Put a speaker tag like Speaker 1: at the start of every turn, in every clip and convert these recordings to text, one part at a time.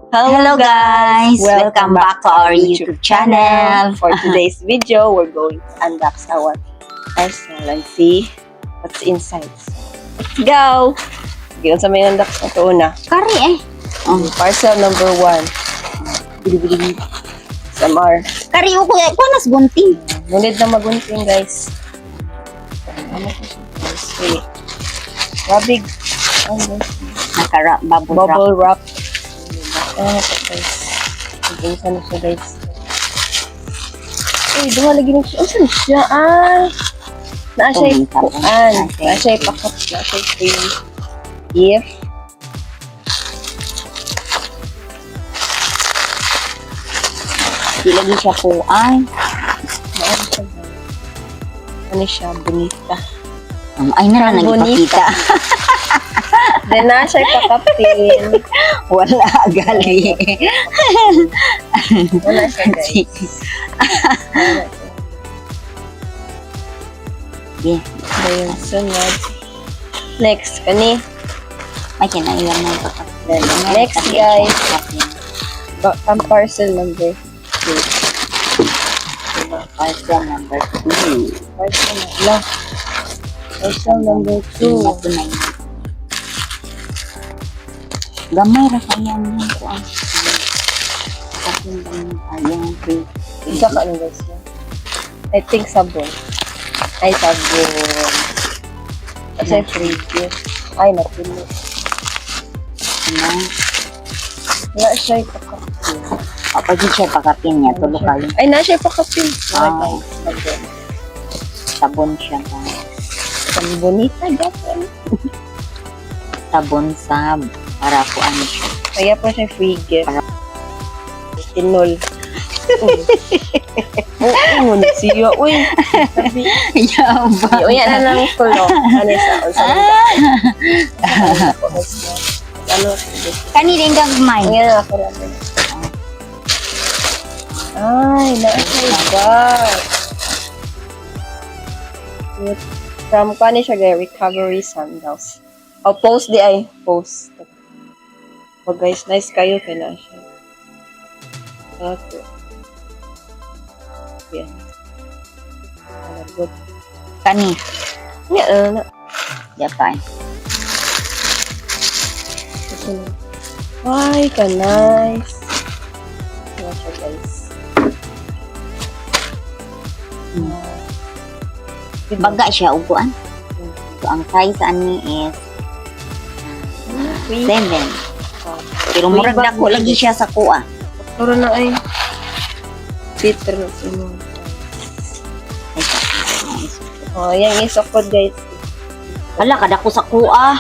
Speaker 1: Hello guys! Welcome back to our YouTube channel.
Speaker 2: For today's video, we're going to unbox our parcel and see what's inside. Let's go! Sige, sa may unbox na ito una.
Speaker 1: Kari
Speaker 2: Parcel number 1. Bili-bili. Samar.
Speaker 1: Kari ko kuya, kuanas gunting.
Speaker 2: Ngunit na magunting guys. Ano ko siya guys? Wait. Rabig. Ano guys?
Speaker 1: Bubble wrap.
Speaker 2: Ano po guys? Nag-iisa na siya guys. Uy, duha lagi na siya. Saan siya? Naa siya ipuan. Naa siya ipakat. Naa siya free gift.
Speaker 1: Di lagi siya puan.
Speaker 2: Maan siya guys. Ano siya? Bonita.
Speaker 1: Ay na lang nagpakita.
Speaker 2: Then naa siya ipakapin.
Speaker 1: Wala gali.
Speaker 2: Wala siya guys. Wala siya.
Speaker 1: Yeah.
Speaker 2: Ayun, sunod. Next, kani.
Speaker 1: Ay kinailan na ito.
Speaker 2: Next guys. Ang parcel number 2.
Speaker 1: Parcel number 2.
Speaker 2: Parcel number 2.
Speaker 1: Gamay ra kaya niya ko ang ayang free.
Speaker 2: Isa ka ano guys yan? I think sabon. Ay, sabon. Kasi free gift. Ay, napili.
Speaker 1: Ano?
Speaker 2: Wala siya ipakapin.
Speaker 1: Kapag siya pakapin niya, tulog kayo.
Speaker 2: Ay, na siya ipakapin.
Speaker 1: Ah.
Speaker 2: Guys, sabon.
Speaker 1: Sabon siya.
Speaker 2: Ang bonita, gapon.
Speaker 1: Sabon sab. Para po ano siya.
Speaker 2: Kaya po siya free gift. Tinol. Oo, ngunit siya. Uy, sabi.
Speaker 1: Yaba.
Speaker 2: Uy, yan na lang tulo. Ano sa ano?
Speaker 1: Kanilang gagmay.
Speaker 2: Ang yan ako lang. Ay, na-apply bag. From kani siya guys, recovery sandals. Oh, post di ay. Post. Oh guys, nice kayo kaya na siya. Okay. Yan. Good.
Speaker 1: Kani.
Speaker 2: Yan, na.
Speaker 1: Yapay.
Speaker 2: Ay, ka nice. Ano siya guys.
Speaker 1: Baga siya upuan. So, ang size ani is 7. Pero murag dako lagi siya sa kuha.
Speaker 2: Puro na ay. Peter na sino. Oh, yan isokod guys.
Speaker 1: Hala, kadako sa kuha.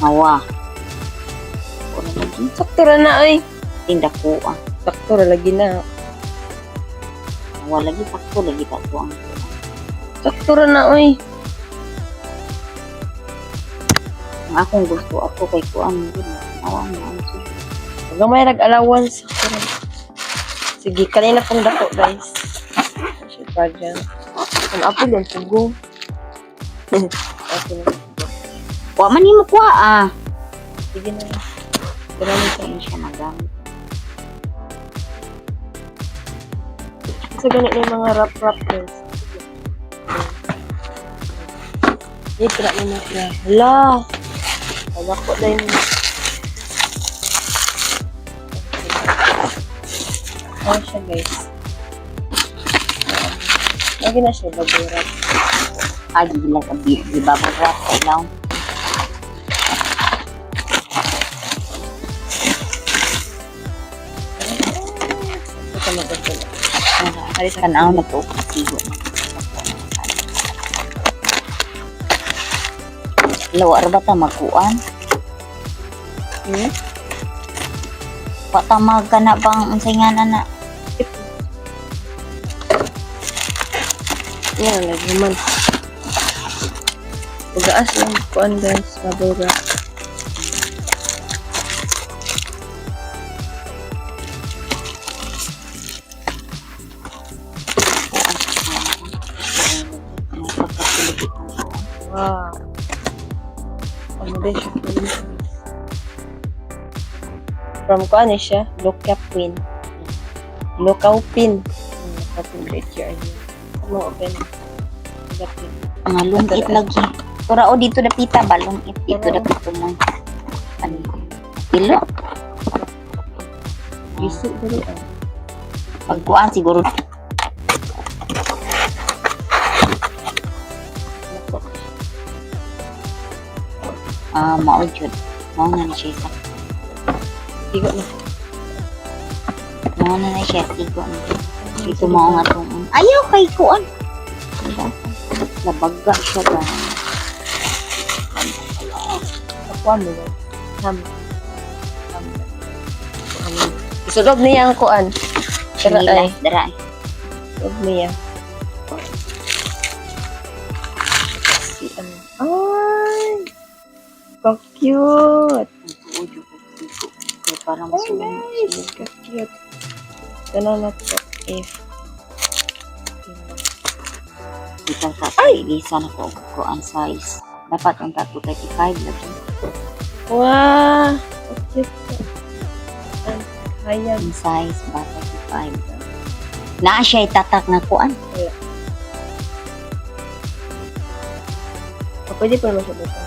Speaker 1: Mawa.
Speaker 2: Sakto ra na ay.
Speaker 1: Tinda kuha.
Speaker 2: Sakto ra lagi na.
Speaker 1: Mawa lagi sakto lagi ta kuha.
Speaker 2: Sakto ra na ay.
Speaker 1: Ang akong gusto ako kay kuha mo din. Mawa na ang susunod.
Speaker 2: Gamay rag allowance. Sige, kanina pong dako guys. Kasi pa dyan. Ang apple yan, pugo. Okay na.
Speaker 1: Kuha man mo kuha
Speaker 2: Sige na.
Speaker 1: Marami sa inyo siya nagamit.
Speaker 2: Kasi ganit na yung mga wrap guys. Sige, tira mo na siya. Hala! Wala ko na yun. Ano siya guys? Lagi na siya baburat.
Speaker 1: Gila ka bibabara sa ilaw.
Speaker 2: Ito magagala.
Speaker 1: Alis ka na ako nagtuukasigo. Lawa ba ta magkuan? Patamag ka na bang unsay nga na?
Speaker 2: Yan, lagi naman. Pagaas lang kuan guys, babura. Wow. Ano din siya? From ko ano siya, Loka Queen. Lokaw Pin. Lokaw Pin great year. Ano open?
Speaker 1: Mga lungit lagi. Tura o dito dapita ba? Lungit dito dapita mo. Ano? Pilo?
Speaker 2: Isu dali ah.
Speaker 1: Pagkuan siguro. Mao jud. Mao na siya sa.
Speaker 2: Tigo na.
Speaker 1: Mao na siya tigo na. Dito mao nga tong. Ayaw kay kuan. Nabagga siya ba?
Speaker 2: Ako mo ba? Isulob niya ang kuan. Dara ay.
Speaker 1: Dara.
Speaker 2: Isulob niya. Si ano. Ay! Ka-cute!
Speaker 1: Para
Speaker 2: Ay,
Speaker 1: masulang
Speaker 2: nice! Ka-cute. Ganun na to. If.
Speaker 1: Kita sa pailisan ako ang size. Dapat ang tato 35 lagi.
Speaker 2: Wow! Ka-cute. Ayan.
Speaker 1: Ang size ba 35. Naa siya itatak na kuan.
Speaker 2: Pwede pa naman siya dito.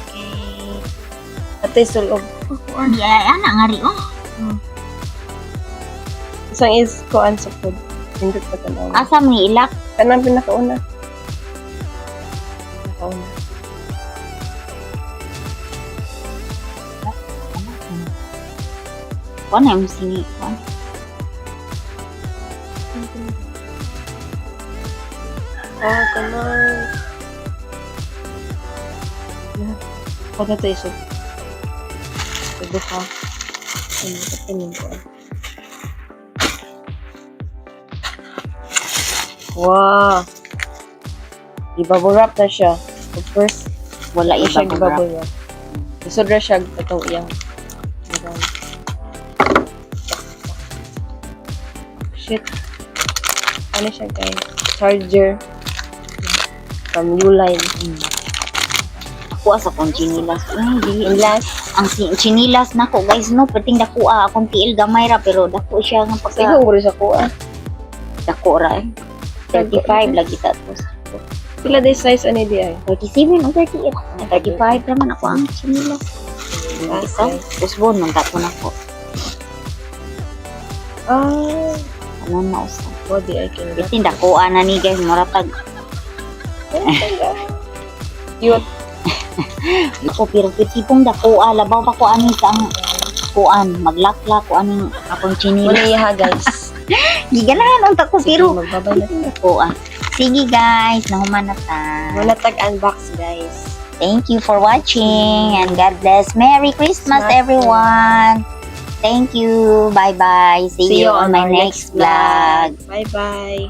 Speaker 1: Okay.
Speaker 2: Ate, sulog.
Speaker 1: Kuan di ay ana nga ri oh.
Speaker 2: Isang is kuan sa food. Hindot pa tanaw.
Speaker 1: Asa ni ilak?
Speaker 2: Kanang pinakauna. Pinakauna.
Speaker 1: Kuan ay mo sini kuan.
Speaker 2: Oh, kanang. Huwag na tayo siya. Pwede ka. Ano ka tingin ko. Wow! Ibabble wrap na siya. So first,
Speaker 1: Wala
Speaker 2: ito siya
Speaker 1: iba ba?
Speaker 2: ibabble wrap. Isod na siya itong iyang. Shit. Ano siya guys? Charger. From Uline.
Speaker 1: Ako asa kong chinilas. Ay, dili.
Speaker 2: And last,
Speaker 1: Ang chinilas nako guys no, pating dako akong tiil gamay ra pero dako siya nga pagka
Speaker 2: siguro ko sa kuha.
Speaker 1: dako ra. 35 lagi tapos.
Speaker 2: Pila day size ani di ay?
Speaker 1: 37 o 38. 35 naman ako ang chinilas. Isa, usbon man tapo nako.
Speaker 2: Ah,
Speaker 1: Ano na usa.
Speaker 2: body ay kaya.
Speaker 1: Bitin dako na ni guys maratag.
Speaker 2: Cute.
Speaker 1: Ako pero tipong dako labaw pa ko ani sa ang kuan maglakla ko aning akong chinilas.
Speaker 2: Muna iha guys.
Speaker 1: Giganahan unta ko
Speaker 2: Sige,
Speaker 1: pero
Speaker 2: magbabay na.
Speaker 1: dako. Sige guys, nahuman na ta.
Speaker 2: Muna tag-unbox guys.
Speaker 1: Thank you for watching and God bless. Merry Christmas
Speaker 2: Christmas.
Speaker 1: everyone. Thank you. Bye bye. See you on my next vlog.
Speaker 2: Bye bye.